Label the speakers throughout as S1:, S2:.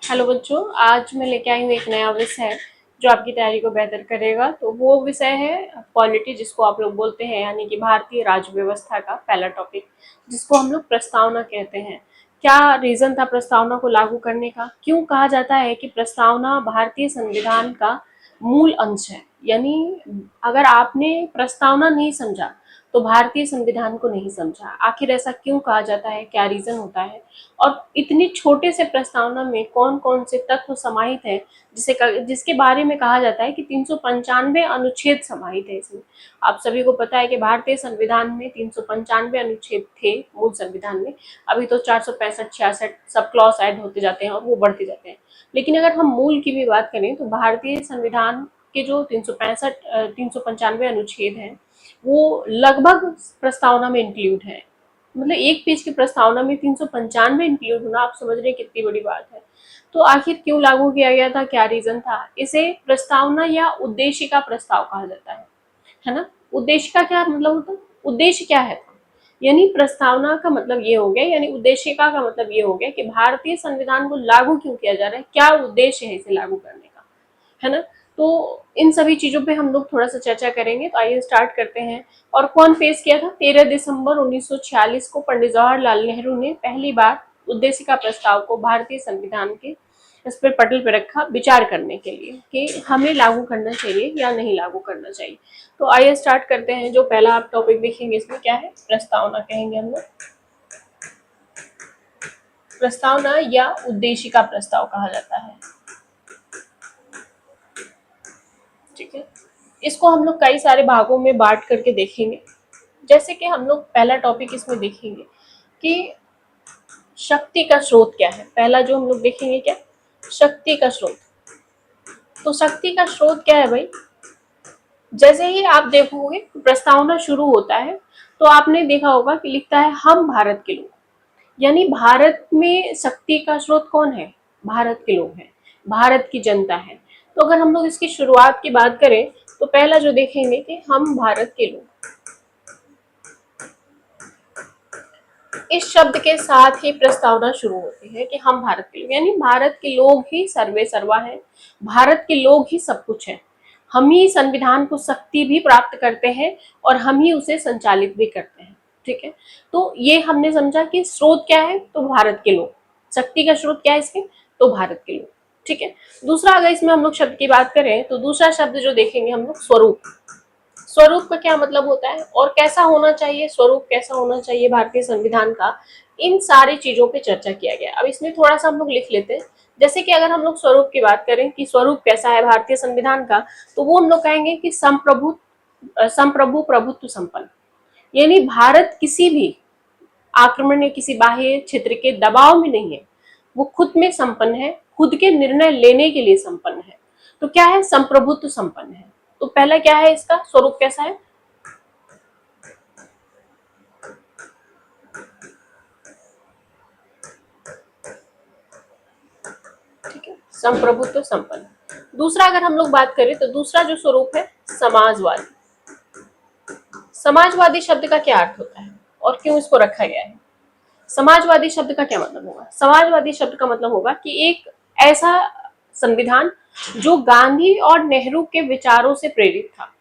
S1: Hello बच्चों, आज मैं लेके आई हूँ एक नया विषय जो आपकी तैयारी को बेहतर करेगा। तो वो विषय है पॉलिटी, जिसको आप लोग बोलते हैं, यानी कि भारतीय राज्य व्यवस्था का पहला टॉपिक, जिसको हम लोग प्रस्तावना कहते हैं। क्या रीजन था प्रस्तावना को लागू करने का? क्यों कहा जाता है कि प्रस्तावना भारतीय संविधान का मूल अंश है? यानी अगर आपने प्रस्तावना नहीं समझा तो भारतीय संविधान को नहीं समझा। आखिर ऐसा क्यों कहा जाता है? क्या रीजन होता है? और इतनी छोटे से प्रस्तावना में कौन कौन से तत्व समाहित है जिसके बारे में कहा जाता है कि 395 अनुच्छेद समाहित है इसमें। आप सभी को पता है कि भारतीय संविधान में 395 अनुच्छेद थे मूल संविधान में। अभी तो 465 66 सब क्लॉज ऐड होते जाते हैं और वो बढ़ते जाते हैं। लेकिन अगर हम मूल की भी बात करें तो भारतीय संविधान के जो 395 अनुच्छेद हैं वो लगभग प्रस्तावना में इंक्लूड है। मतलब एक पेज की प्रस्तावना में 395 इंक्लूड होना, आप समझ रहे हैं कितनी बड़ी बात है। तो आखिर क्यों लागू किया गया था? क्या रीजन था? इसे प्रस्तावना या उद्देशिका प्रस्ताव कहा जाता है ना। उद्देश्य का क्या मतलब होता है? उद्देश्य क्या है? यानी प्रस्तावना का मतलब ये हो गया, यानी उद्देशिका का मतलब ये हो गया कि भारतीय संविधान को लागू क्यों किया जा रहा है, क्या उद्देश्य है इसे लागू करने का, है ना। तो इन सभी चीजों पे हम लोग थोड़ा सा चर्चा करेंगे। तो आइए स्टार्ट करते हैं। और कौन पेश किया था? 13 दिसंबर 1946 को पंडित जवाहरलाल नेहरू ने पहली बार उद्देशिका प्रस्ताव को भारतीय संविधान के इस पर पटल पर रखा विचार करने के लिए कि हमें लागू करना चाहिए या नहीं लागू करना चाहिए। तो आइए स्टार्ट करते हैं। जो पहला आप टॉपिक देखेंगे इसमें क्या है? प्रस्तावना कहेंगे हम लोग। प्रस्तावना या उद्देशिका प्रस्ताव कहा जाता है, ठीक है। इसको हम लोग कई सारे भागों में बांट करके देखेंगे। जैसे कि हम लोग पहला टॉपिक इसमें देखेंगे कि शक्ति का स्रोत क्या है। पहला जो हम लोग देखेंगे क्या? शक्ति का स्रोत। तो शक्ति का स्रोत क्या है भाई? जैसे ही आप देखोगे प्रस्तावना शुरू होता है तो आपने देखा होगा कि लिखता है हम भारत के लोग। यानी भारत में शक्ति का स्रोत कौन है? भारत के लोग हैं, भारत की जनता है। तो अगर हम लोग इसकी शुरुआत की बात करें तो पहला जो देखेंगे कि हम भारत के लोग, इस शब्द के साथ ही प्रस्तावना शुरू होती है कि हम भारत के लोग, यानी भारत के लोग ही सर्वे सर्वा है, भारत के लोग ही सब कुछ है। हम ही संविधान को शक्ति भी प्राप्त करते हैं और हम ही उसे संचालित भी करते हैं, ठीक है। तो ये हमने समझा कि स्रोत क्या है, तो भारत के लोग। शक्ति का स्रोत क्या है इसके? तो भारत के लोग, ठीक है। दूसरा, अगर इसमें हम लोग शब्द की बात करें तो दूसरा शब्द जो देखेंगे हम लोग, स्वरूप। स्वरूप का क्या मतलब होता है और कैसा होना चाहिए, स्वरूप कैसा होना चाहिए भारतीय संविधान का, इन सारी चीजों पे चर्चा किया गया। अब इसमें थोड़ा सा हम लोग लिख लेते हैं। जैसे कि अगर हम लोग स्वरूप की बात करें कि स्वरूप कैसा है भारतीय संविधान का, तो वो हम लोग कहेंगे कि संप्रभु प्रभुत्व संपन्न। यानी भारत किसी भी आक्रमण या किसी बाह्य क्षेत्र के दबाव में नहीं है, वो खुद में संपन्न है, खुद के निर्णय लेने के लिए संपन्न है। तो क्या है? संप्रभुत्व संपन्न है। तो पहला क्या है इसका स्वरूप कैसा है? ठीक है, संप्रभुत्व संपन्न। दूसरा अगर हम लोग बात करें तो दूसरा जो स्वरूप है, समाजवादी। समाजवादी शब्द का क्या अर्थ होता है और क्यों इसको रखा गया है? समाजवादी शब्द का क्या मतलब होगा? समाजवादी शब्द का मतलब होगा कि एक ऐसा संविधान जो गांधी और नेहरू के विचारों से प्रेरित था।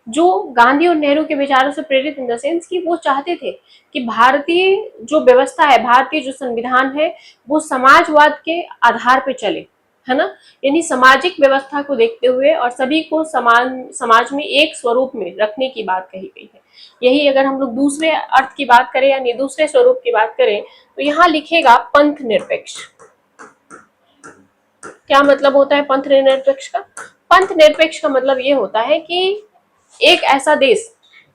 S1: जो गांधी और नेहरू के विचारों से प्रेरित इन द सेंस कि वो चाहते थे कि भारतीय जो व्यवस्था है, भारतीय जो संविधान है, वो समाजवाद के आधार पे चले, है ना। यानी सामाजिक व्यवस्था को देखते हुए और सभी को समान समाज में एक स्वरूप में रखने की बात कही गई है। यही अगर हम लोग दूसरे अर्थ की बात करें यानी दूसरे स्वरूप की बात करें तो यहाँ लिखेगा पंथ निरपेक्ष। क्या मतलब होता है पंथ निरपेक्ष का? पंथ निरपेक्ष का मतलब ये होता है कि एक ऐसा देश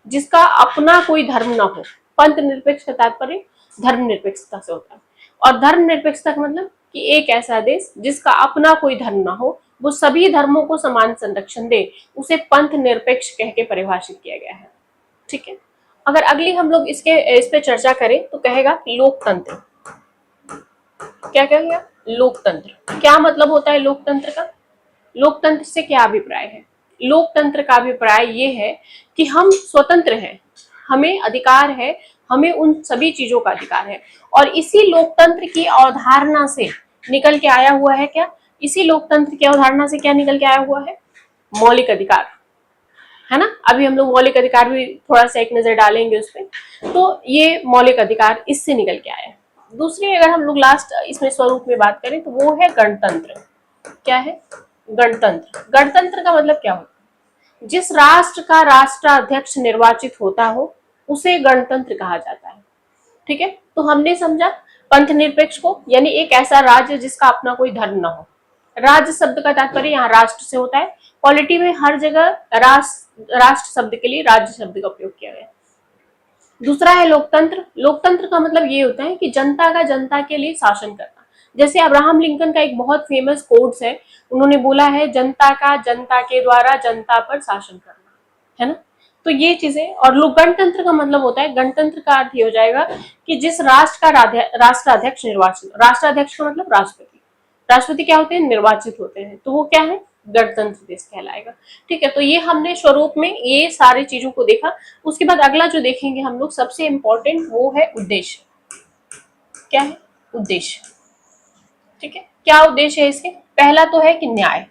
S1: जिसका अपना कोई धर्म ना हो। पंथ निरपेक्ष का तात्पर्य धर्मनिरपेक्षता से होता है। और धर्मनिरपेक्षता का मतलब कि एक ऐसा देश जिसका अपना कोई धर्म ना हो, वो सभी धर्मों को समान संरक्षण दे, उसे पंथ निरपेक्ष कह के परिभाषित किया गया है, ठीक है। अगर अगली हम लोग इस पे चर्चा करें तो कहेगा लोकतंत्र। क्या कहेगा? लोकतंत्र। क्या मतलब होता है लोकतंत्र का? लोकतंत्र से क्या अभिप्राय है? लोकतंत्र का अभिप्राय ये है कि हम स्वतंत्र हैं, हमें अधिकार है, हमें उन सभी चीजों का अधिकार है और इसी लोकतंत्र की अवधारणा से निकल के आया हुआ है क्या, इसी लोकतंत्र की अवधारणा से क्या निकल के आया हुआ है, मौलिक अधिकार, है ना। अभी हम लोग मौलिक अधिकार भी थोड़ा सा एक नजर डालेंगे उस पर। तो ये मौलिक अधिकार इससे निकल के आया है। दूसरी अगर हम लोग लास्ट इसमें स्वरूप में बात करें तो वो है गणतंत्र। क्या है, गणतंत्र। गणतंत्र का मतलब क्या होता है, जिस राष्ट्र का राष्ट्राध्यक्ष निर्वाचित होता हो उसे गणतंत्र कहा जाता है। ठीक है, तो हमने समझा पंथ निरपेक्ष को, यानी एक ऐसा राज्य जिसका अपना कोई धर्म ना हो। राज्य शब्द का तात्पर्य यहाँ राष्ट्र से होता है। पॉलिटी में हर जगह राष्ट्र शब्द के लिए राज्य शब्द का उपयोग किया गया। दूसरा है लोकतंत्र। लोकतंत्र का मतलब ये होता है कि जनता का जनता के लिए शासन करना। जैसे अब्राहम लिंकन का एक बहुत फेमस कोट्स है, उन्होंने बोला है जनता का जनता के द्वारा जनता पर शासन करना, है ना। तो ये चीजें, और लोक गणतंत्र का मतलब होता है, गणतंत्र का अर्थ ये हो जाएगा कि जिस राष्ट्र का राष्ट्राध्यक्ष निर्वाचित, राष्ट्राध्यक्ष का मतलब राष्ट्रपति, राष्ट्रपति क्या होते हैं, निर्वाचित होते हैं, तो वो क्या है, गणतंत्र देश कहलाएगा। ठीक है, तो ये हमने स्वरूप में ये सारी चीजों को देखा। उसके बाद अगला जो देखेंगे हम लोग सबसे इंपॉर्टेंट वो है उद्देश्य। क्या है, उद्देश्य। ठीक है, क्या उद्देश्य है इसके, पहला तो है कि न्याय।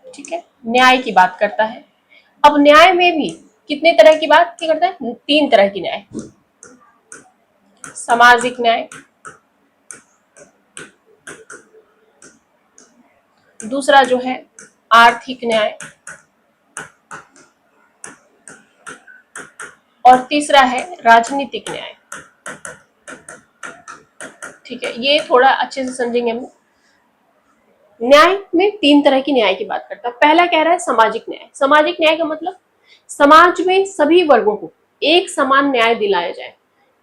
S1: ठीक है, न्याय की बात करता है। अब न्याय में भी कितने तरह की बात क्या करता है, तीन तरह की न्याय। सामाजिक न्याय, दूसरा जो है आर्थिक न्याय, और तीसरा है राजनीतिक न्याय। ठीक है, ये थोड़ा अच्छे से समझेंगे हम। न्याय में तीन तरह की न्याय की बात करता है। पहला कह रहा है सामाजिक न्याय। सामाजिक न्याय का मतलब समाज में सभी वर्गों को एक समान न्याय दिलाया जाए,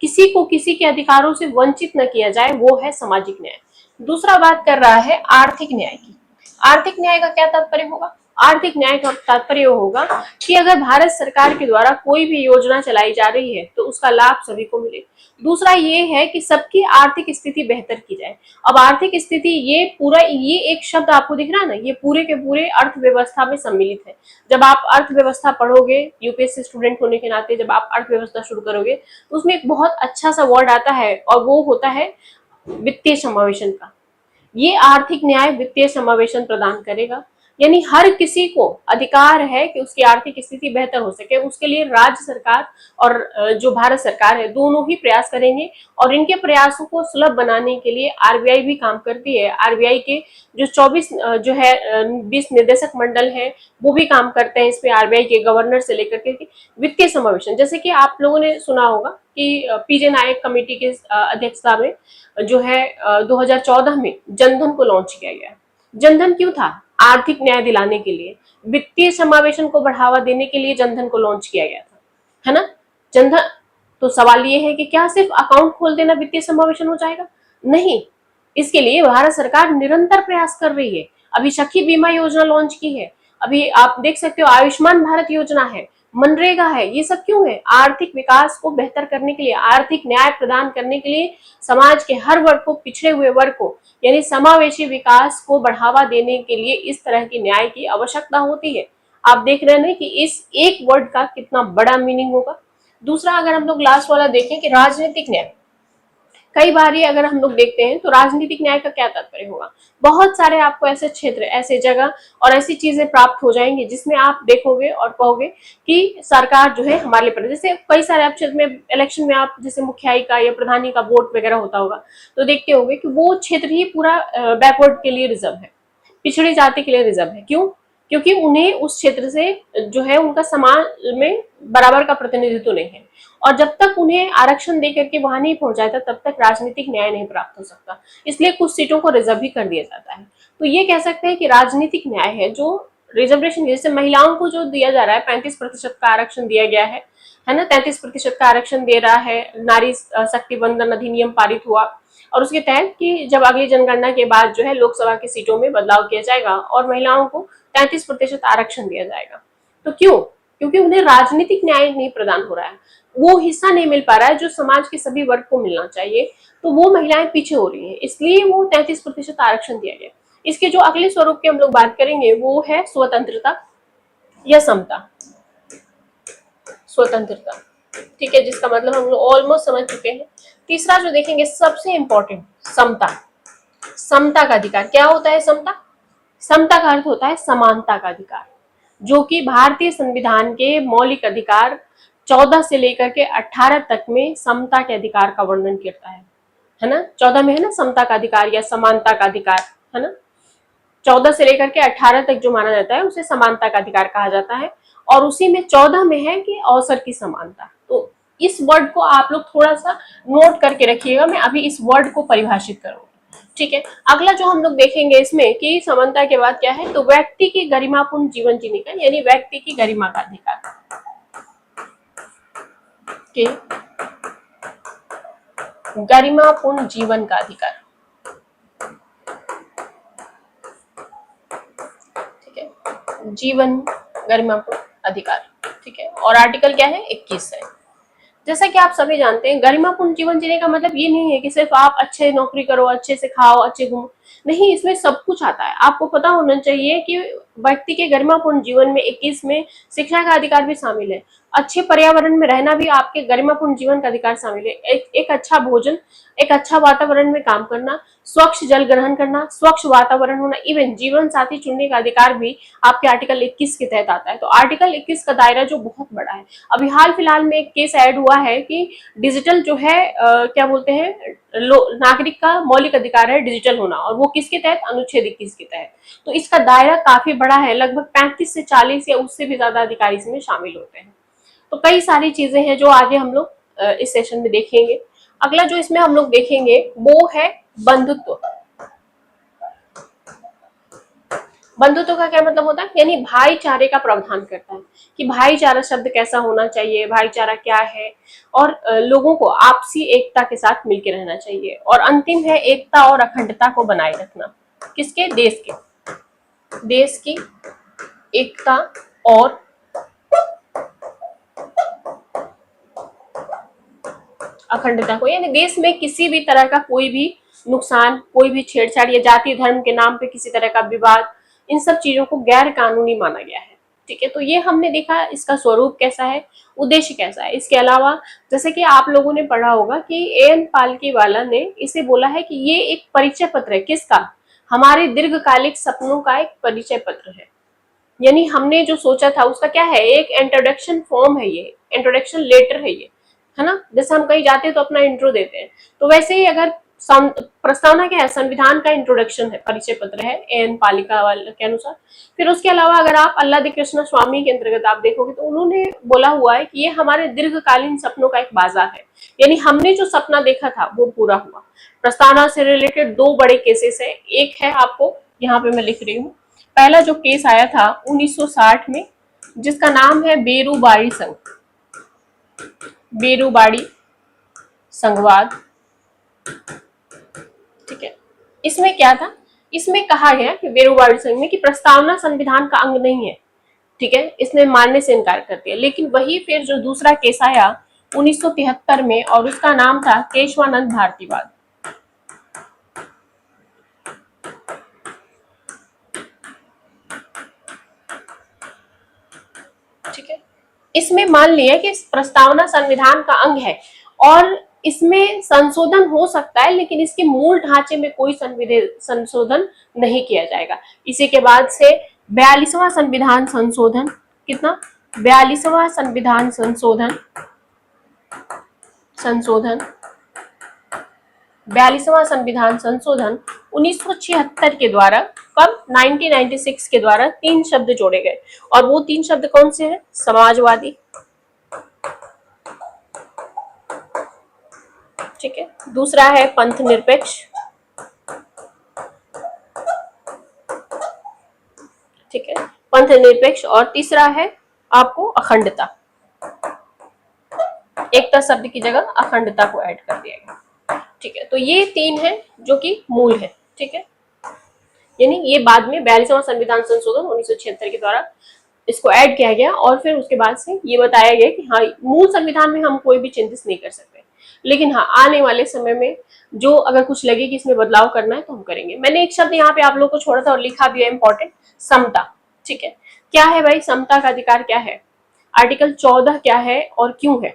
S1: किसी को किसी के अधिकारों से वंचित न किया जाए, वो है सामाजिक न्याय। दूसरा बात कर रहा है आर्थिक न्याय की। आर्थिक न्याय का क्या तात्पर्य होगा, आर्थिक न्याय का तात्पर्य होगा कि अगर भारत सरकार के द्वारा कोई भी योजना चलाई जा रही है तो उसका लाभ सभी को मिले। दूसरा ये है कि सबकी आर्थिक स्थिति बेहतर की जाए। अब आर्थिक स्थिति, ये पूरा, ये एक शब्द आपको दिख रहा है ना, ये पूरे के पूरे अर्थव्यवस्था में सम्मिलित है। जब आप अर्थव्यवस्था पढ़ोगे, यूपीएससी स्टूडेंट होने के नाते जब आप अर्थव्यवस्था शुरू करोगे तो उसमें एक बहुत अच्छा सा वर्ड आता है और वो होता है वित्तीय समावेशन का। ये आर्थिक न्याय वित्तीय समावेशन प्रदान करेगा, यानी हर किसी को अधिकार है कि उसकी आर्थिक स्थिति बेहतर हो सके। उसके लिए राज्य सरकार और जो भारत सरकार है दोनों ही प्रयास करेंगे, और इनके प्रयासों को सुलभ बनाने के लिए आरबीआई भी काम करती है। आरबीआई के जो 24 जो है 20 निदेशक मंडल है वो भी काम करते हैं इस पे, आरबीआई के गवर्नर से लेकर के वित्तीय समावेशन। जैसे कि आप लोगों ने सुना होगा कि पीजे नायक कमेटी के अध्यक्षता में जो है 2014 में जनधन को लॉन्च किया गया। जनधन क्यों था, आर्थिक न्याय दिलाने के लिए, वित्तीय समावेशन को बढ़ावा देने के लिए जनधन को लॉन्च किया गया था, है ना। जनधन, तो सवाल ये है कि क्या सिर्फ अकाउंट खोल देना वित्तीय समावेशन हो जाएगा, नहीं। इसके लिए भारत सरकार निरंतर प्रयास कर रही है। अभी सखी बीमा योजना लॉन्च की है, अभी आप देख सकते हो आयुष्मान भारत योजना है, मनरेगा है। ये सब क्यों है, आर्थिक विकास को बेहतर करने के लिए, आर्थिक न्याय प्रदान करने के लिए, समाज के हर वर्ग को, पिछड़े हुए वर्ग को, यानी समावेशी विकास को बढ़ावा देने के लिए इस तरह की न्याय की आवश्यकता होती है। आप देख रहे हैं कि इस एक वर्ड का कितना बड़ा मीनिंग होगा। दूसरा अगर हम लोग लास्ट वाला देखें कि राजनीतिक न्याय, कई बार ये अगर हम लोग देखते हैं तो राजनीतिक न्याय का क्या तात्पर्य होगा, बहुत सारे आपको ऐसे क्षेत्र, ऐसे जगह और ऐसी चीजें प्राप्त हो जाएंगी जिसमें आप देखोगे और कहोगे कि सरकार जो है हमारे लिए, जैसे कई सारे आप क्षेत्र में इलेक्शन में आप जैसे मुखियाई का या प्रधानी का वोट वगैरह होता होगा तो देखते होंगे कि वो क्षेत्र ही पूरा बैकवर्ड के लिए रिजर्व है, पिछड़ी जाति के लिए रिजर्व है। क्यों, क्योंकि उन्हें उस क्षेत्र से जो है उनका समाज में बराबर का प्रतिनिधित्व नहीं है, और जब तक उन्हें आरक्षण देकर के वहां नहीं पहुंचाया था तब तक राजनीतिक न्याय नहीं प्राप्त हो सकता, इसलिए कुछ सीटों को रिजर्व भी कर दिया जाता है। तो ये कह सकते हैं कि राजनीतिक न्याय है जो रिजर्वेशन, जैसे महिलाओं को जो दिया जा रहा है 35% का आरक्षण दिया गया है ना, 33% का आरक्षण दे रहा है, नारी शक्ति वंदन अधिनियम पारित हुआ, और उसके तहत कि जब अगली जनगणना के बाद जो है लोकसभा की सीटों में बदलाव किया जाएगा और महिलाओं को 33% आरक्षण दिया जाएगा। तो क्यों, क्योंकि उन्हें राजनीतिक न्याय नहीं प्रदान हो रहा है, वो हिस्सा नहीं मिल पा रहा है जो समाज के सभी वर्ग को मिलना चाहिए, तो वो महिलाएं पीछे हो रही हैं, इसलिए वो 33% आरक्षण दिया गया। इसके जो अगले स्वरूप की हम लोग बात करेंगे वो है स्वतंत्रता या समता। स्वतंत्रता, ठीक है, जिसका मतलब हम लोग ऑलमोस्ट समझ चुके हैं। तीसरा जो देखेंगे सबसे इंपॉर्टेंट, समता। समता का अधिकार। क्या होता है समता? समता का अर्थ होता है समानता का अधिकार, जो कि भारतीय संविधान के मौलिक अधिकार 14 से लेकर के 18 तक में समता के अधिकार का वर्णन करता है ना। 14 में है ना समता का अधिकार या समानता का अधिकार, है ना। 14 से लेकर के 18 तक जो माना जाता है उसे समानता का अधिकार कहा जाता है, और उसी में 14 में है कि अवसर की समानता। तो इस वर्ड को आप लोग थोड़ा सा नोट करके रखिएगा, मैं अभी इस वर्ड को परिभाषित करूंगी, ठीक है। अगला जो हम लोग देखेंगे इसमें कि समानता के बाद क्या है, तो व्यक्ति की गरिमापूर्ण जीवन जीने का, यानी व्यक्ति की गरिमा का अधिकार के गरिमापूर्ण जीवन का अधिकार, ठीक है, जीवन गरिमापूर्ण अधिकार, ठीक है। और आर्टिकल क्या है, 21 है। जैसा कि आप सभी जानते हैं, गरिमापूर्ण जीवन जीने का मतलब ये नहीं है कि सिर्फ आप अच्छे नौकरी करो, अच्छे से खाओ, अच्छे घूमो, नहीं, इसमें सब कुछ आता है। आपको पता होना चाहिए कि व्यक्ति के गरिमापूर्ण जीवन में 21 में शिक्षा का अधिकार भी शामिल है, अच्छे पर्यावरण में रहना भी आपके गरिमापूर्ण जीवन का अधिकार शामिल है, एक अच्छा भोजन, एक अच्छा वातावरण में काम करना, स्वच्छ जल ग्रहण करना, स्वच्छ वातावरण होना, इवन जीवन साथी चुनने का अधिकार भी आपके आर्टिकल 21 के तहत आता है। तो आर्टिकल 21 का दायरा जो बहुत बड़ा है। अभी हाल फिलहाल में एक केस ऐड हुआ है कि डिजिटल जो है क्या बोलते हैं, नागरिक का मौलिक अधिकार है डिजिटल होना, और वो किसके तहत, अनुच्छेद 21 के तहत। तो इसका दायरा काफी बड़ा है, लगभग 35 से 40 या उससे भी ज्यादा अधिकारी इसमें शामिल होते हैं। तो कई सारी चीजें हैं जो आगे हम लोग इस सेशन में देखेंगे। अगला जो इसमें हम लोग देखेंगे वो है बंधुत्व। बंधुत्व का क्या मतलब होता है, यानी भाईचारे का प्रावधान करता है कि भाईचारा शब्द कैसा होना चाहिए, भाईचारा क्या है, और लोगों को आपसी एकता के साथ मिलकर रहना चाहिए। और अंतिम है एकता और अखंडता को बनाए रखना, किसके, देश के, देश की एकता और अखंडता को, यानी देश में किसी भी तरह का कोई भी नुकसान, कोई भी छेड़छाड़ या जाति धर्म के नाम पे किसी तरह का विवाद, इन सब चीजों को गैर कानूनी माना गया है, ठीक है। तो ये हमने देखा इसका स्वरूप कैसा है, उद्देश्य कैसा है। इसके अलावा जैसे कि आप लोगों ने पढ़ा होगा कि एएन पालकीवाला ने इसे बोला है कि ये एक परिचय पत्र है, किसका, हमारे दीर्घकालिक सपनों का एक परिचय पत्र है। यानी हमने जो सोचा था उसका क्या है, एक इंट्रोडक्शन फॉर्म है, ये इंट्रोडक्शन लेटर है ये, है ना। जैसे हम कहीं जाते हैं तो अपना इंट्रो देते हैं, तो वैसे ही अगर प्रस्तावना क्या है, संविधान का इंट्रोडक्शन है, परिचय पत्र है एएन पालिका के अनुसार। फिर उसके अलावा अगर आप अल्लादी कृष्ण स्वामी के अंतर्गत आप देखोगे तो उन्होंने बोला हुआ है कि ये हमारे दीर्घकालीन सपनों का एक बाजार है, यानी हमने जो सपना देखा था वो पूरा हुआ। प्रस्तावना से रिलेटेड दो बड़े केसेस है, एक है आपको यहाँ पे मैं लिख रही हूँ, पहला जो केस आया था 1960 में, जिसका नाम है बेरूबाड़ी संघ, बेरूबाड़ी संघवाद, ठीक है। इसमें क्या था, इसमें कहा गया कि बेरूबाड़ी संघ में कि प्रस्तावना संविधान का अंग नहीं है, ठीक है, इसने मानने से इनकार कर दिया। लेकिन वही फिर जो दूसरा केस आया 1973 में, और उसका नाम था केशवानंद भारतीवाद, ठीक है। इसमें मान लिया कि प्रस्तावना संविधान का अंग है और इसमें संशोधन हो सकता है, लेकिन इसके मूल ढांचे में कोई संशोधन नहीं किया जाएगा। इसी के बाद से 42वां संविधान संशोधन, कितना, 42वां संविधान संशोधन, 42वां संविधान संशोधन 1976 के द्वारा, कब, 1996 के द्वारा 3 शब्द जोड़े गए, और वो 3 शब्द कौन से हैं, समाजवादी, ठीक है, दूसरा है पंथ निरपेक्ष, ठीक है, पंथ निरपेक्ष, और तीसरा है आपको अखंडता, एकता शब्द की जगह अखंडता को ऐड कर दिया गया, ठीक है। तो ये 3 है जो कि मूल है, ठीक है, यानी ये बाद में 42वां संविधान संशोधन 1976 के द्वारा इसको ऐड किया गया, और फिर उसके बाद से ये बताया गया कि हाँ, मूल संविधान में हम कोई भी चेंजेस नहीं कर सकते, लेकिन हाँ आने वाले समय में जो अगर कुछ लगे कि इसमें बदलाव करना है तो हम करेंगे। मैंने एक शब्द यहाँ पे आप लोग को छोड़ा था और लिखा भी है इंपॉर्टेंट, समता, ठीक है। क्या है भाई समता का अधिकार, क्या है, आर्टिकल 14 क्या है और क्यों है,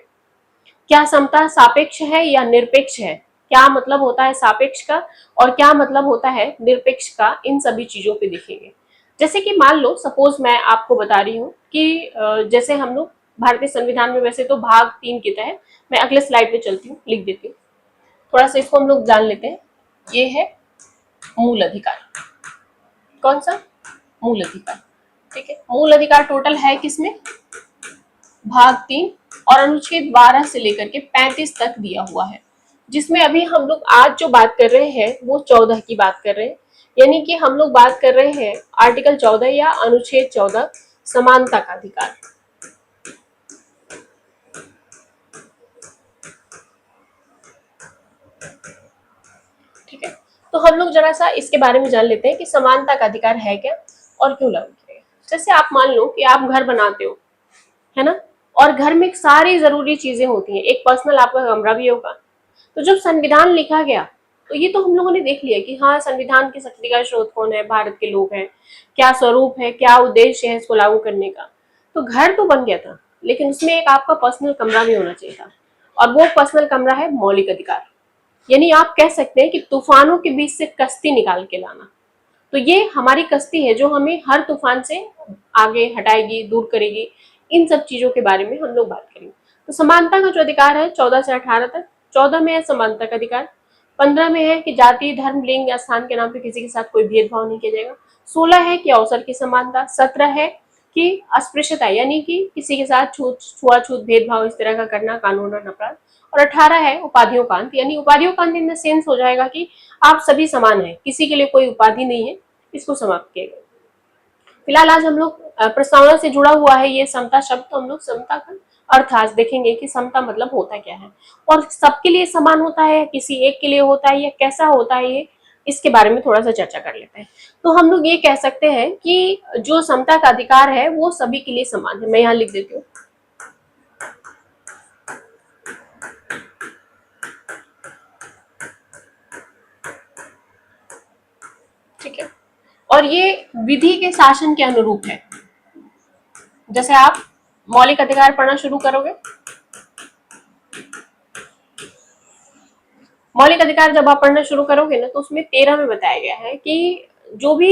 S1: क्या समता सापेक्ष है या निरपेक्ष है, क्या मतलब होता है सापेक्ष का और क्या मतलब होता है निरपेक्ष का, इन सभी चीजों पे देखेंगे। जैसे कि मान लो सपोज मैं आपको बता रही हूँ कि जैसे हम लोग भारतीय संविधान में वैसे तो भाग 3 के तहत, मैं अगले स्लाइड पे चलती हूँ, लिख देती हूँ, थोड़ा सा इसको हम लोग जान लेते हैं। ये है मूल अधिकार। कौन सा? मूल अधिकार। ठीक है, मूल अधिकार टोटल है किसमें? भाग 3 और अनुच्छेद 12 से लेकर के 35 तक दिया हुआ है, जिसमें अभी हम लोग आज जो बात कर रहे हैं वो 14 की बात कर रहे हैं। यानी कि हम लोग बात कर रहे हैं आर्टिकल 14 या अनुच्छेद 14, समानता का अधिकार। ठीक है, तो हम लोग जरा सा इसके बारे में जान लेते हैं कि समानता का अधिकार है क्या और क्यों लागू किया गया। जैसे आप मान लो कि आप घर बनाते हो, है ना, और घर में सारी जरूरी चीजें होती हैं, एक पर्सनल आपका कमरा भी होगा। तो जब संविधान लिखा गया तो ये तो हम लोगों ने देख लिया कि हाँ, संविधान की शक्ति का स्रोत कौन है? भारत के लोग हैं। क्या स्वरूप है, क्या उद्देश्य है इसको लागू करने का? तो घर तो बन गया था, लेकिन उसमें एक आपका पर्सनल कमरा भी होना चाहिए था, और वो पर्सनल कमरा है मौलिक अधिकार। यानी आप कह सकते हैं कि तूफानों के बीच से कश्ती निकाल के लाना। तो ये हमारी कश्ती है जो हमें हर तूफान से आगे हटाएगी, दूर करेगी। इन सब चीजों के बारे में हम लोग बात करेंगे। तो समानता का जो अधिकार है 14 से 18 तक, 14 में है समानता का अधिकार, 15 में है कि जाति, धर्म, लिंग या स्थान के नाम पे किसी के साथ कोई भेदभाव नहीं किया जाएगा, 16 है कि अवसर की समानता, 17 है कि अस्पृश्यता यानी कि किसी के साथ छुआछूत, भेदभाव इस तरह का करना कानूनन अपराध, और 18 है उपाधियों का अंत। यानी उपाधियों का अंत इन द सेंस हो जाएगा कि आप सभी समान हैं, किसी के लिए कोई उपाधि नहीं है, इसको समाप्त किया गया। फिलहाल आज हम लोग प्रस्तावना से जुड़ा हुआ है ये समता शब्द, तो हम लोग समता का अर्थ आज देखेंगे कि समता मतलब होता क्या है, और सबके लिए समान होता है, किसी एक के लिए होता है, या कैसा होता है ये, इसके बारे में थोड़ा सा चर्चा कर लेते हैं। तो हम लोग ये कह सकते हैं कि जो समता का अधिकार है वो सभी के लिए समान है। मैं यहाँ लिख देती हूँ, ठीक है, और ये विधि के शासन के अनुरूप है। जैसे आप मौलिक अधिकार पढ़ना शुरू करोगे, मौलिक अधिकार जब आप पढ़ना शुरू करोगे ना, तो उसमें 13 में बताया गया है कि जो भी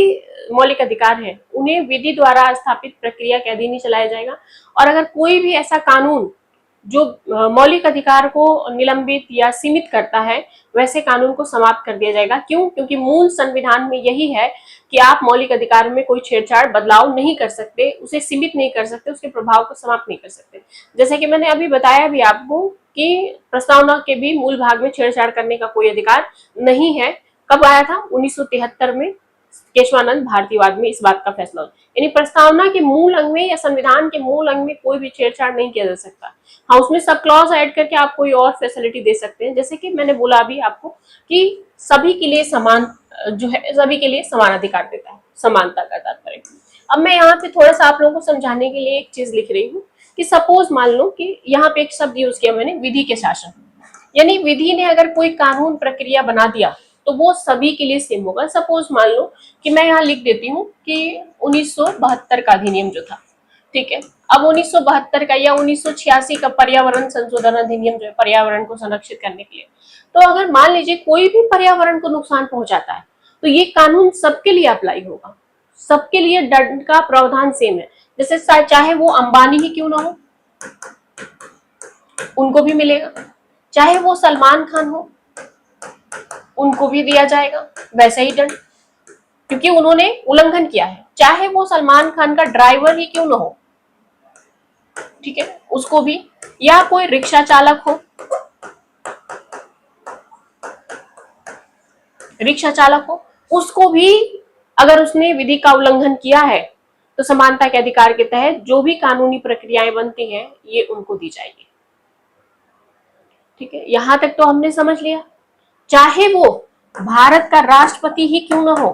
S1: मौलिक अधिकार है उन्हें विधि द्वारा स्थापित प्रक्रिया के अधीन ही चलाया जाएगा, और अगर कोई भी ऐसा कानून जो मौलिक अधिकार को निलंबित या सीमित करता है, वैसे कानून को समाप्त कर दिया जाएगा। क्यों? क्योंकि मूल संविधान में यही है कि आप मौलिक अधिकार में कोई छेड़छाड़, बदलाव नहीं कर सकते, उसे सीमित नहीं कर सकते, उसके प्रभाव को समाप्त नहीं कर सकते। जैसे कि मैंने अभी बताया भी आपको कि प्रस्तावना के भी मूल भाग में छेड़छाड़ करने का कोई अधिकार नहीं है। कब आया था? 1973 में केशवानंद भारतीवाद में इस बात का फैसला हुआ। यानी प्रस्तावना के मूल अंग में या संविधान के मूल अंग में कोई भी छेड़छाड़ नहीं किया जा सकता। हाँ, उसमें सब क्लॉज ऐड करके आप कोई और फैसिलिटी दे सकते हैं, जैसे कि मैंने बोला अभी आपको कि सभी के लिए समान जो है, सभी के लिए समान अधिकार देता है, समानता का तात्पर्य। अब मैं यहाँ पे थोड़ा सा आप लोगों को समझाने के लिए एक चीज लिख रही हूँ कि सपोज मान लो कि यहाँ पे एक शब्द यूज किया मैंने, विधि के शासन। यानी विधि ने अगर कोई कानून प्रक्रिया बना दिया तो वो सभी के लिए सेम होगा। सपोज मान लो कि मैं यहाँ लिख देती हूँ कि 1972 का अधिनियम जो था, ठीक है, अब 1972 का या 1986 का पर्यावरण संशोधन अधिनियम जो है, पर्यावरण को संरक्षित करने के लिए, तो अगर मान लीजिए कोई भी पर्यावरण को नुकसान पहुंचाता है तो ये कानून सबके लिए अप्लाई होगा, सबके लिए दंड का प्रावधान सेम है। जैसे चाहे वो अंबानी ही क्यों ना हो, उनको भी मिलेगा, चाहे वो सलमान खान हो, उनको भी दिया जाएगा वैसा ही दंड, क्योंकि उन्होंने उल्लंघन किया है। चाहे वो सलमान खान का ड्राइवर ही क्यों ना हो, ठीक है, उसको भी, या कोई रिक्शा चालक हो, रिक्शा चालक हो, उसको भी अगर उसने विधि का उल्लंघन किया है तो समानता के अधिकार के तहत जो भी कानूनी प्रक्रियाएं बनती हैं ये उनको दी जाएगी। ठीक है, यहां तक तो हमने समझ लिया। चाहे वो भारत का राष्ट्रपति ही क्यों ना हो,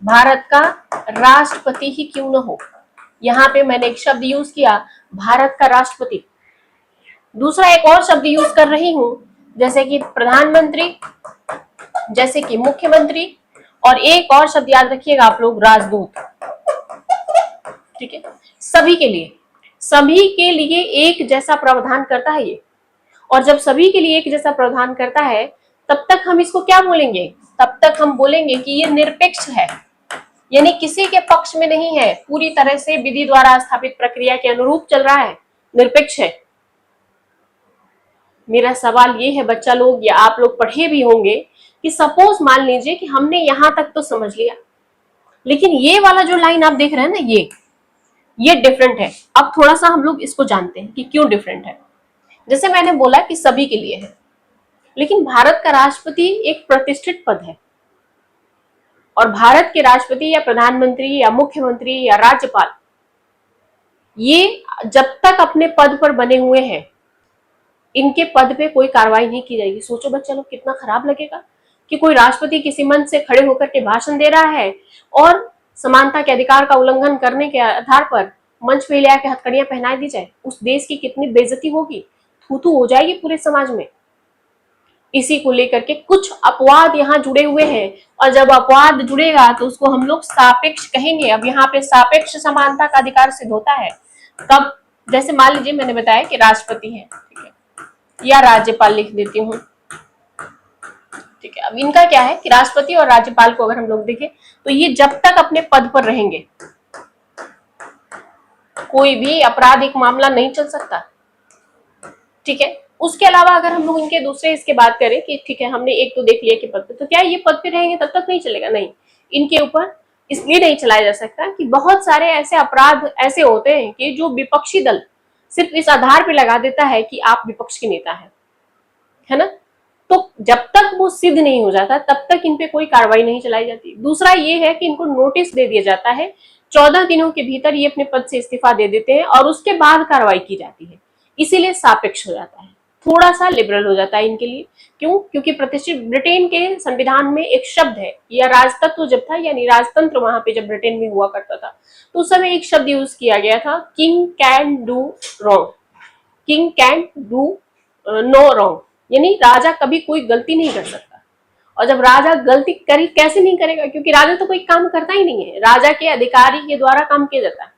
S1: भारत का राष्ट्रपति ही क्यों ना हो, यहाँ पे मैंने एक शब्द यूज किया, भारत का राष्ट्रपति। दूसरा एक और शब्द यूज कर रही हूं, जैसे कि प्रधानमंत्री, जैसे कि मुख्यमंत्री, और एक और शब्द याद रखिएगा आप लोग, राजदूत। ठीक है, सभी के लिए एक जैसा प्रावधान करता है ये, और जब सभी के लिए एक जैसा प्रावधान करता है तब तक हम इसको क्या बोलेंगे, तब तक हम बोलेंगे कि ये निरपेक्ष है, यानी किसी के पक्ष में नहीं है, पूरी तरह से विधि द्वारा स्थापित प्रक्रिया के अनुरूप चल रहा है, निरपेक्ष है। मेरा सवाल ये है बच्चा लोग, या आप लोग पढ़े भी होंगे कि सपोज मान लीजिए कि हमने यहां तक तो समझ लिया, लेकिन ये वाला जो लाइन आप देख रहे हैं ना, ये डिफरेंट है। अब थोड़ा सा हम लोग इसको जानते हैं कि क्यों डिफरेंट है। जैसे मैंने बोला कि सभी के लिए है, लेकिन भारत का राष्ट्रपति एक प्रतिष्ठित पद है, और भारत के राष्ट्रपति या प्रधानमंत्री या मुख्यमंत्री या राज्यपाल, ये जब तक अपने पद पर बने हुए हैं, इनके पद पे कोई कार्रवाई नहीं की जाएगी। सोचो बच्चा लोग, कितना खराब लगेगा कि कोई राष्ट्रपति किसी मंच से खड़े होकर के भाषण दे रहा है और समानता के अधिकार का उल्लंघन करने के आधार पर मंच पे ले आके हथकड़ियां पहना दी जाए। उस देश की कितनी बेइज्जती होगी, थू थू हो जाएगी पूरे समाज में। इसी को लेकर के कुछ अपवाद यहाँ जुड़े हुए हैं, और जब अपवाद जुड़ेगा तो उसको हम लोग सापेक्ष कहेंगे। अब यहाँ पे सापेक्ष समानता का अधिकार सिद्ध होता है कब, जैसे मान लीजिए मैंने बताया कि राष्ट्रपति है, ठीक है, या राज्यपाल लिख देती हूँ, ठीक है। अब इनका क्या है कि राष्ट्रपति और राज्यपाल को अगर हम लोग देखें तो ये जब तक अपने पद पर रहेंगे कोई भी आपराधिक मामला नहीं चल सकता, ठीक है। उसके अलावा अगर हम लोग इनके दूसरे इसके बात करें कि ठीक है हमने एक तो देख लिया कि पद पे, तो क्या ये पद पे रहेंगे तब तक नहीं चलेगा, नहीं, इनके ऊपर इसलिए नहीं चलाया जा सकता कि बहुत सारे ऐसे अपराध ऐसे होते हैं कि जो विपक्षी दल सिर्फ इस आधार पे लगा देता है कि आप विपक्ष के नेता है ना। तो जब तक वो सिद्ध नहीं हो जाता तब तक इन पे कोई कार्रवाई नहीं चलाई जाती। दूसरा ये है कि इनको नोटिस दे दिया जाता है, 14 दिनों के भीतर ये अपने पद से इस्तीफा दे देते हैं और उसके बाद कार्रवाई की जाती है, इसीलिए सापेक्ष हो जाता है, थोड़ा सा लिबरल हो जाता है इनके लिए। क्यों? क्योंकि प्रतिष्ठित ब्रिटेन के संविधान में एक शब्द है, या राजतत्व जब था, यानी राजतंत्र वहां पे जब ब्रिटेन में हुआ करता था, तो उस समय एक शब्द यूज किया गया था, king can do wrong, king can do no wrong, यानी राजा कभी कोई गलती नहीं कर सकता। और जब राजा गलती करी, कैसे नहीं करेगा, क्योंकि राजा तो कोई काम करता ही नहीं है, राजा के अधिकारी के द्वारा काम किया जाता है।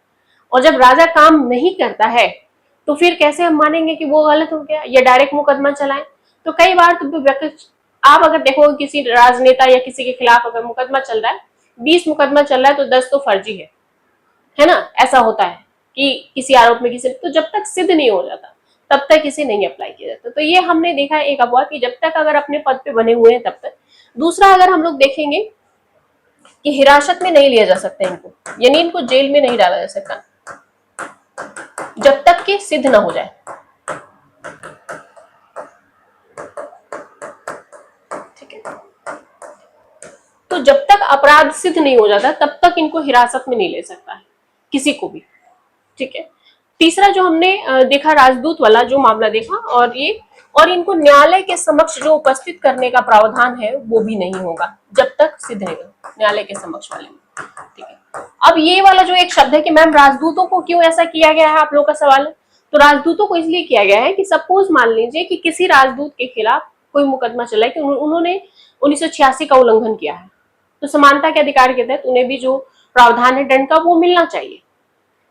S1: और जब राजा काम नहीं करता है तो फिर कैसे हम मानेंगे कि वो गलत हो गया या डायरेक्ट मुकदमा चलाएं। तो कई बार तो आप अगर देखो किसी राजनेता या किसी के खिलाफ अगर मुकदमा चल रहा है, 20 मुकदमा चल रहा है तो 10 तो फर्जी है ना, ऐसा होता है कि किसी आरोप में किसी, तो जब तक सिद्ध नहीं हो जाता तब तक इसे नहीं अप्लाई किया जाता। तो ये हमने देखा है एक अपवाद कि जब तक अगर अपने पद पे बने हुए हैं तब तक। दूसरा अगर हम लोग देखेंगे कि हिरासत में नहीं लिया जा सकता इनको, यानी इनको जेल में नहीं डाला जा सकता जब तक कि सिद्ध ना हो जाए, ठीक है। तो जब तक अपराध सिद्ध नहीं हो जाता तब तक इनको हिरासत में नहीं ले सकता है किसी को भी, ठीक है। तीसरा जो हमने देखा राजदूत वाला जो मामला देखा, और इनको न्यायालय के समक्ष जो उपस्थित करने का प्रावधान है वो भी नहीं होगा जब तक सिद्ध रहेगा न्यायालय के समक्ष वाले में, ठीक है। अब ये वाला जो एक शब्द है कि मैम राजदूतों को क्यों ऐसा किया गया है, आप लोगों का सवाल है। तो राजदूतों को इसलिए किया गया है कि सपोज मान लीजिए कि किसी राजदूत के खिलाफ कोई मुकदमा चला है कि उन्होंने 1986 का उल्लंघन किया है, तो समानता के अधिकार के तहत उन्हें भी जो प्रावधान है दंड का वो मिलना चाहिए।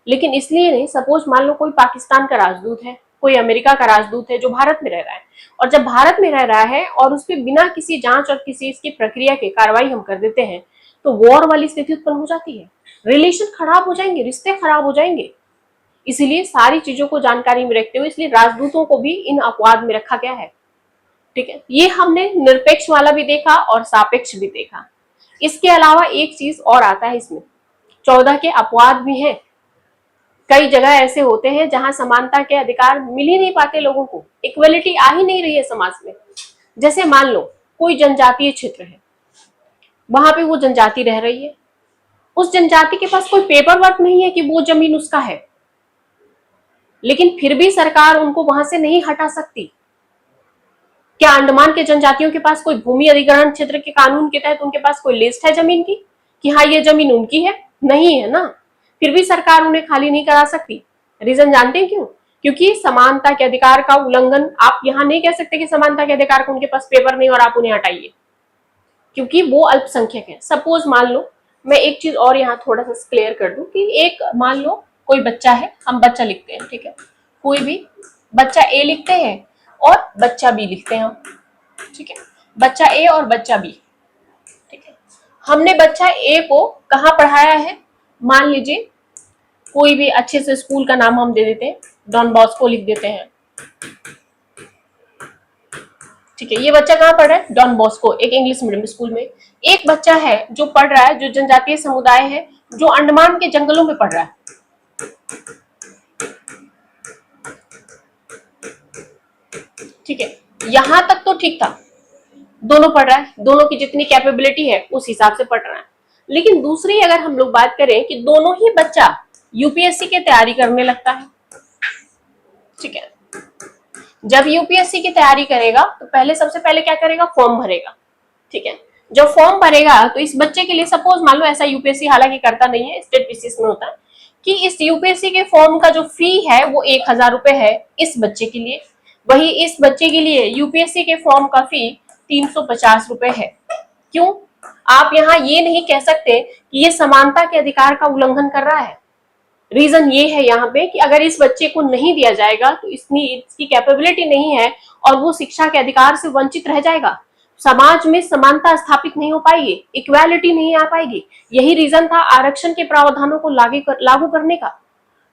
S1: लेकिन इसलिए नहीं, सपोज मान लो कोई पाकिस्तान का राजदूत है, कोई अमेरिका का राजदूत है जो भारत में रह रहा है, और जब भारत में रह रहा है और उस पर बिना किसी जांच और किसी इसकी प्रक्रिया के कार्रवाई हम कर देते हैं तो वॉर वाली स्थिति उत्पन्न हो जाती है, रिलेशन खराब हो जाएंगे, रिश्ते खराब हो जाएंगे। इसीलिए सारी चीजों को जानकारी में रखते हुए इसलिए राजदूतों को भी इन अपवाद में रखा गया है, ठीक है। ये हमने निरपेक्ष वाला भी देखा और सापेक्ष भी देखा। इसके अलावा एक चीज और आता है इसमें, 14 के अपवाद भी हैं। कई जगह ऐसे होते हैं जहां समानता के अधिकार मिल ही नहीं पाते लोगों को, इक्वलिटी आ ही नहीं रही है समाज में। जैसे मान लो कोई जनजातीय क्षेत्र है, वहां पे वो जनजाति रह रही है, उस जनजाति के पास कोई पेपर वर्क नहीं है कि वो जमीन उसका है, लेकिन फिर भी सरकार उनको वहां से नहीं हटा सकती। क्या अंडमान के जनजातियों के पास कोई भूमि अधिग्रहण क्षेत्र के कानून के तहत उनके पास कोई लिस्ट है जमीन की कि हाँ ये जमीन उनकी है? नहीं है ना, फिर भी सरकार उन्हें खाली नहीं करा सकती। रीजन जानते हैं क्यों? क्योंकि समानता के अधिकार का उल्लंघन, आप यहाँ नहीं कह सकते कि समानता के अधिकार का उनके पास पेपर नहीं और आप उन्हें हटाइए, क्योंकि वो अल्पसंख्यक है। सपोज मान लो, मैं एक चीज और यहाँ थोड़ा सा क्लियर कर दूं कि एक मान लो कोई बच्चा है, हम बच्चा लिखते हैं, ठीक है, कोई भी बच्चा ए लिखते हैं और बच्चा बी लिखते हैं हम, ठीक है। बच्चा ए और बच्चा बी, ठीक है। हमने बच्चा ए को कहाँ पढ़ाया है, मान लीजिए कोई भी अच्छे से स्कूल का नाम हम दे देते हैं, डॉन बॉस्को लिख देते हैं, ठीक है। ये बच्चा कहाँ पढ़ रहा है, डॉन बॉस्को, एक इंग्लिश मीडियम स्कूल में। एक बच्चा है जो पढ़ रहा है, जो जनजातीय समुदाय है, जो अंडमान के जंगलों में पढ़ रहा है, ठीक है। यहां तक तो ठीक था, दोनों पढ़ रहा है, दोनों की जितनी कैपेबिलिटी है उस हिसाब से पढ़ रहा है। लेकिन दूसरी अगर हम लोग बात करें कि दोनों ही बच्चा यूपीएससी की तैयारी करने लगता है, ठीक है। जब यूपीएससी की तैयारी करेगा तो पहले सबसे पहले क्या करेगा, फॉर्म भरेगा, ठीक है। जब फॉर्म भरेगा तो इस बच्चे के लिए सपोज मान लो, ऐसा यूपीएससी हालांकि करता नहीं है, स्टेट बेसिस में होता है, कि इस यूपीएससी के फॉर्म का जो फी है वो 1000 रुपए है इस बच्चे के लिए। वही इस बच्चे के लिए यूपीएससी के फॉर्म का फी 350 रुपए है। क्यों? आप यहाँ ये नहीं कह सकते कि ये समानता के अधिकार का उल्लंघन कर रहा है। रीजन ये है यहाँ पे कि अगर इस बच्चे को नहीं दिया जाएगा तो इसकी कैपेबिलिटी नहीं है और वो शिक्षा के अधिकार से वंचित रह जाएगा, समाज में समानता स्थापित नहीं हो पाएगी, इक्वालिटी नहीं आ पाएगी। यही रीजन था आरक्षण के प्रावधानों को लागू करने का,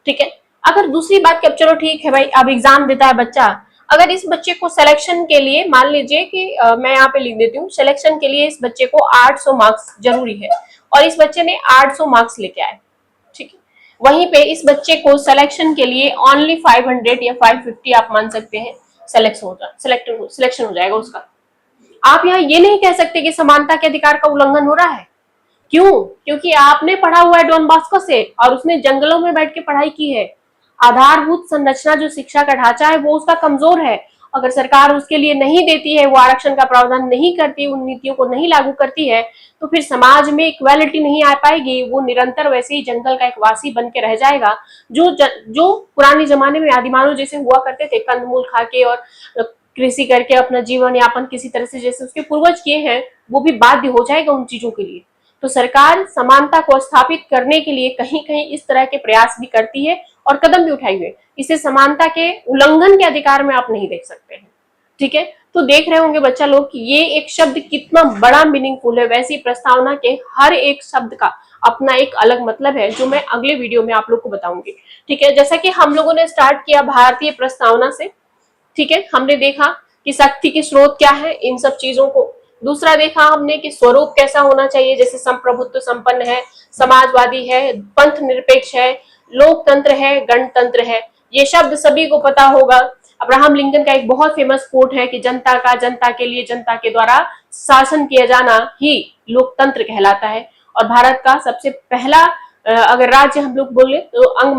S1: ठीक है। अगर दूसरी बात, अब चलो ठीक है भाई, अब एग्जाम देता है बच्चा, अगर इस बच्चे को सिलेक्शन के लिए मान लीजिए कि मैं यहाँ पे लिख देती हूँ, सिलेक्शन के लिए इस बच्चे को 800 मार्क्स जरूरी है और इस बच्चे ने 800 मार्क्स लेके आए, ठीक है। वहीं पे इस बच्चे को सिलेक्शन के लिए ओनली 500 या 550 आप मान सकते हैं सिलेक्शन हो जाएगा उसका। आप यहाँ ये नहीं कह सकते कि समानता के अधिकार का उल्लंघन हो रहा है। क्यों? क्योंकि आपने पढ़ा हुआ है डॉन बॉस्को से और उसने जंगलों में बैठ के पढ़ाई की है। आधारभूत संरचना जो शिक्षा का ढांचा है वो उसका कमजोर है। अगर सरकार उसके लिए नहीं देती है, वो आरक्षण का प्रावधान नहीं करती, उन नीतियों को नहीं लागू करती है, तो फिर समाज में इक्वालिटी नहीं आ पाएगी। वो निरंतर वैसे ही जंगल का एक वासी बन के रह जाएगा, जो पुराने जमाने में आदिमानव जैसे हुआ करते थे, कंदमूल खा के और कृषि करके अपना जीवन यापन किसी तरह से जैसे उसके पूर्वज किए हैं, वो भी बाध्य हो जाएगा उन चीजों के लिए। तो सरकार समानता को स्थापित करने के लिए कहीं कहीं इस तरह के प्रयास भी करती है और कदम भी उठाए हुए। इसे समानता के उल्लंघन के अधिकार में आप नहीं देख सकते हैं, ठीक है। तो देख रहे होंगे बच्चा लोग कि ये एक शब्द कितना बड़ा मीनिंगफुल है। वैसी प्रस्तावना के हर एक शब्द का अपना एक अलग मतलब है, जो मैं अगले वीडियो में आप लोग को बताऊंगी, ठीक है। जैसा कि हम लोगों ने स्टार्ट किया भारतीय प्रस्तावना से, ठीक है। हमने देखा कि शक्ति के स्रोत क्या है, इन सब चीजों को। दूसरा देखा हमने कि स्वरूप कैसा होना चाहिए, जैसे संप्रभुत्व संपन्न है, समाजवादी है, पंथ निरपेक्ष है, लोकतंत्र है, गणतंत्र है। ये शब्द सभी को पता होगा। अब्राहम लिंकन का एक बहुत फेमस कोट है कि जनता के लिए, जनता के द्वारा शासन किया जाना ही लोकतंत्र कहलाता है। और भारत का सबसे पहला अगर राज्य हम लोग बोले तो अंग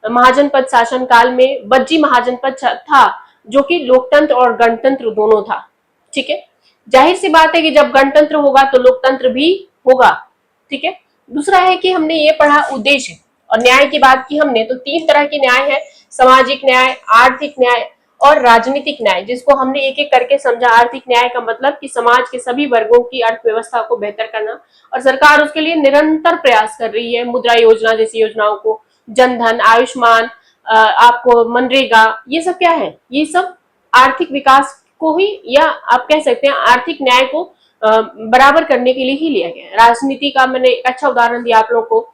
S1: महाजनपद शासन काल में बज्जी महाजनपद था, जो कि लोकतंत्र और गणतंत्र दोनों था, ठीक है। जाहिर सी बात है कि जब गणतंत्र होगा तो लोकतंत्र भी होगा, ठीक है। दूसरा है कि हमने ये पढ़ा उद्देश्य और न्याय की बात की हमने, तो 3 तरह की न्याय है, सामाजिक न्याय, आर्थिक न्याय और राजनीतिक न्याय, जिसको हमने एक एक करके समझा। आर्थिक न्याय का मतलब कि समाज के सभी वर्गों की अर्थव्यवस्था को बेहतर करना, और सरकार उसके लिए निरंतर प्रयास कर रही है। मुद्रा योजना जैसी योजनाओं को, जनधन, आयुष्मान, आपको मनरेगा, ये सब क्या है, ये सब आर्थिक विकास को ही, या आप कह सकते हैं आर्थिक न्याय को बराबर करने के लिए ही लिया गया है। राजनीति का मैंने एक अच्छा उदाहरण दिया आप लोगों को,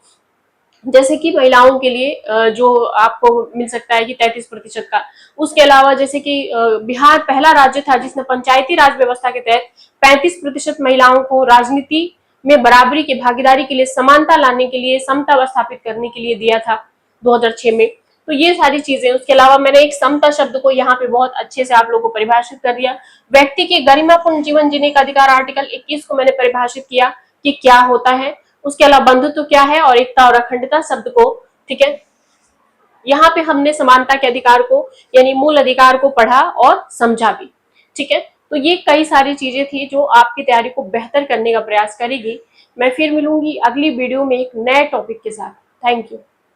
S1: जैसे कि महिलाओं के लिए जो आपको मिल सकता है कि 33% का। उसके अलावा जैसे कि बिहार पहला राज्य था जिसने पंचायती राज व्यवस्था के तहत 35% महिलाओं को राजनीति में बराबरी की भागीदारी के लिए, समानता लाने के लिए, समता स्थापित करने के लिए दिया था 2006 में। तो ये सारी चीजें। उसके अलावा मैंने एक समता शब्द को यहाँ पे बहुत अच्छे से आप लोगों को परिभाषित कर दिया। व्यक्ति के गरिमापूर्ण जीवन जीने का अधिकार, आर्टिकल 21 को मैंने परिभाषित किया कि क्या होता है। उसके अलावा बंधुत्व क्या है और एकता और अखंडता शब्द को, ठीक है। यहाँ पे हमने समानता के अधिकार को यानी मूल अधिकार को पढ़ा और समझा भी, ठीक है। तो ये कई सारी चीजें थी जो आपकी तैयारी को बेहतर करने का प्रयास करेगी। मैं फिर मिलूंगी अगली वीडियो में एक नए टॉपिक के साथ। Thank you.